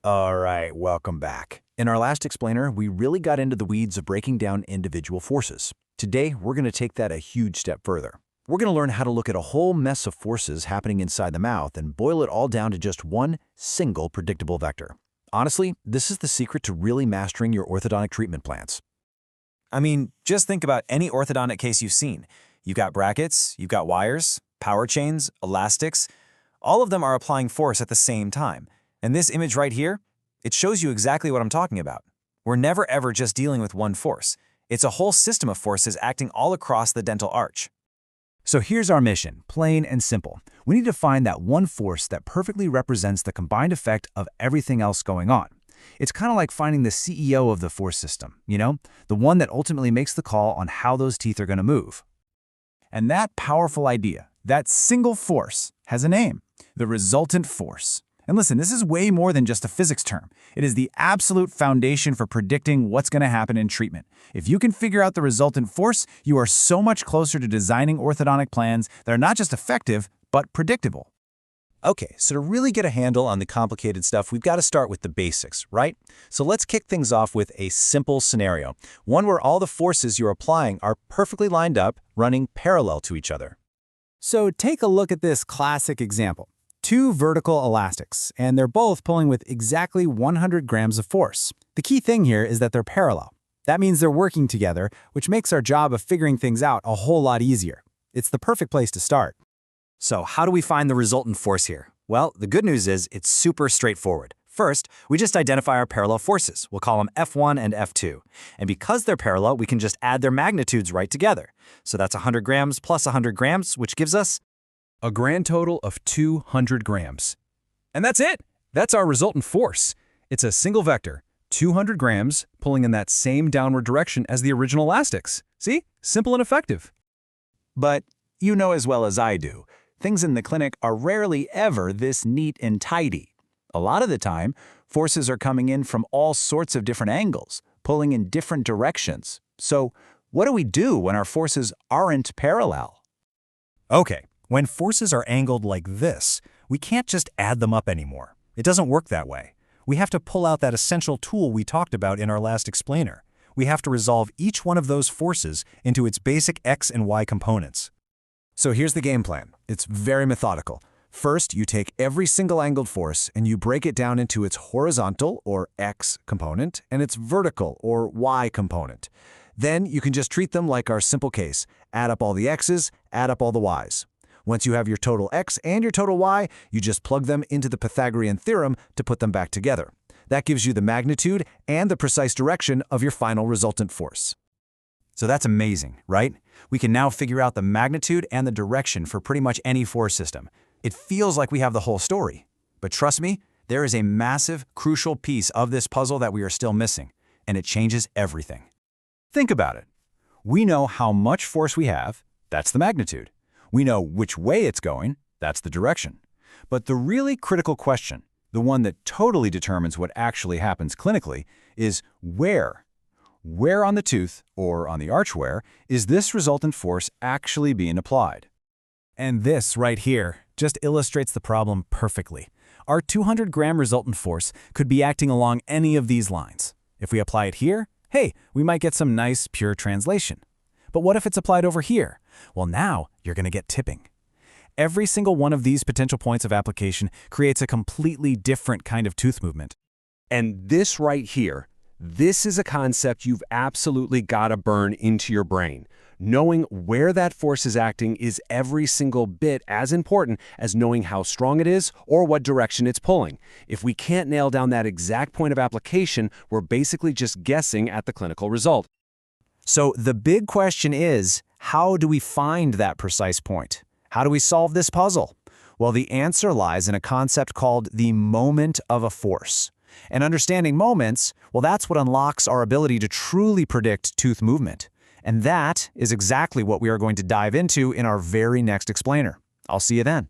All right, welcome back. In our last explainer, we really got into the weeds of breaking down individual forces. Today, we're going to take that a huge step further. We're going to learn how to look at a whole mess of forces happening inside the mouth and boil it all down to just one single predictable vector. Honestly, this is the secret to really mastering your orthodontic treatment plans. I mean, just think about any orthodontic case you've seen. You've got brackets, you've got wires, power chains, elastics. All of them are applying force at the same time. And this image right here, it shows you exactly what I'm talking about. We're never ever just dealing with one force. It's a whole system of forces acting all across the dental arch. So here's our mission, plain and simple. We need to find that one force that perfectly represents the combined effect of everything else going on. It's kind of like finding the CEO of the force system, the one that ultimately makes the call on how those teeth are going to move. And that powerful idea, that single force, has a name, the resultant force. And listen, this is way more than just a physics term. It is the absolute foundation for predicting what's going to happen in treatment. If you can figure out the resultant force, you are so much closer to designing orthodontic plans that are not just effective, but predictable. Okay, so to really get a handle on the complicated stuff, we've got to start with the basics, right? So let's kick things off with a simple scenario, one where all the forces you're applying are perfectly lined up, running parallel to each other. So take a look at this classic example. Two vertical elastics, and they're both pulling with exactly 100 grams of force. The key thing here is that they're parallel. That means they're working together, which makes our job of figuring things out a whole lot easier. It's the perfect place to start. So how do we find the resultant force here? Well, the good news is it's super straightforward. First, we just identify our parallel forces. We'll call them F1 and F2. And because they're parallel, we can just add their magnitudes right together. So that's 100 grams plus 100 grams, which gives us a grand total of 200 grams. And that's it. That's our resultant force. It's a single vector, 200 grams, pulling in that same downward direction as the original elastics. See? Simple and effective. But you know as well as I do, things in the clinic are rarely ever this neat and tidy. A lot of the time, forces are coming in from all sorts of different angles, pulling in different directions. So what do we do when our forces aren't parallel? Okay. When forces are angled like this, we can't just add them up anymore. It doesn't work that way. We have to pull out that essential tool we talked about in our last explainer. We have to resolve each one of those forces into its basic X and Y components. So here's the game plan. It's very methodical. First, you take every single angled force and you break it down into its horizontal, or X, component, and its vertical, or Y, component. Then you can just treat them like our simple case. Add up all the X's, add up all the Y's. Once you have your total X and your total Y, you just plug them into the Pythagorean theorem to put them back together. That gives you the magnitude and the precise direction of your final resultant force. So that's amazing, right? We can now figure out the magnitude and the direction for pretty much any force system. It feels like we have the whole story. But trust me, there is a massive, crucial piece of this puzzle that we are still missing, and it changes everything. Think about it. We know how much force we have, that's the magnitude. We know which way it's going, that's the direction. But the really critical question, the one that totally determines what actually happens clinically, is where. Where on the tooth, or on the archware, is this resultant force actually being applied? And this right here just illustrates the problem perfectly. Our 200-gram resultant force could be acting along any of these lines. If we apply it here, hey, we might get some nice, pure translation. But what if it's applied over here? Well, now you're going to get tipping. Every single one of these potential points of application creates a completely different kind of tooth movement. And this right here, this is a concept you've absolutely got to burn into your brain. Knowing where that force is acting is every single bit as important as knowing how strong it is or what direction it's pulling. If we can't nail down that exact point of application, we're basically just guessing at the clinical result. So the big question is, how do we find that precise point? How do we solve this puzzle? Well, the answer lies in a concept called the moment of a force. And understanding moments, well, that's what unlocks our ability to truly predict tooth movement. And that is exactly what we are going to dive into in our very next explainer. I'll see you then.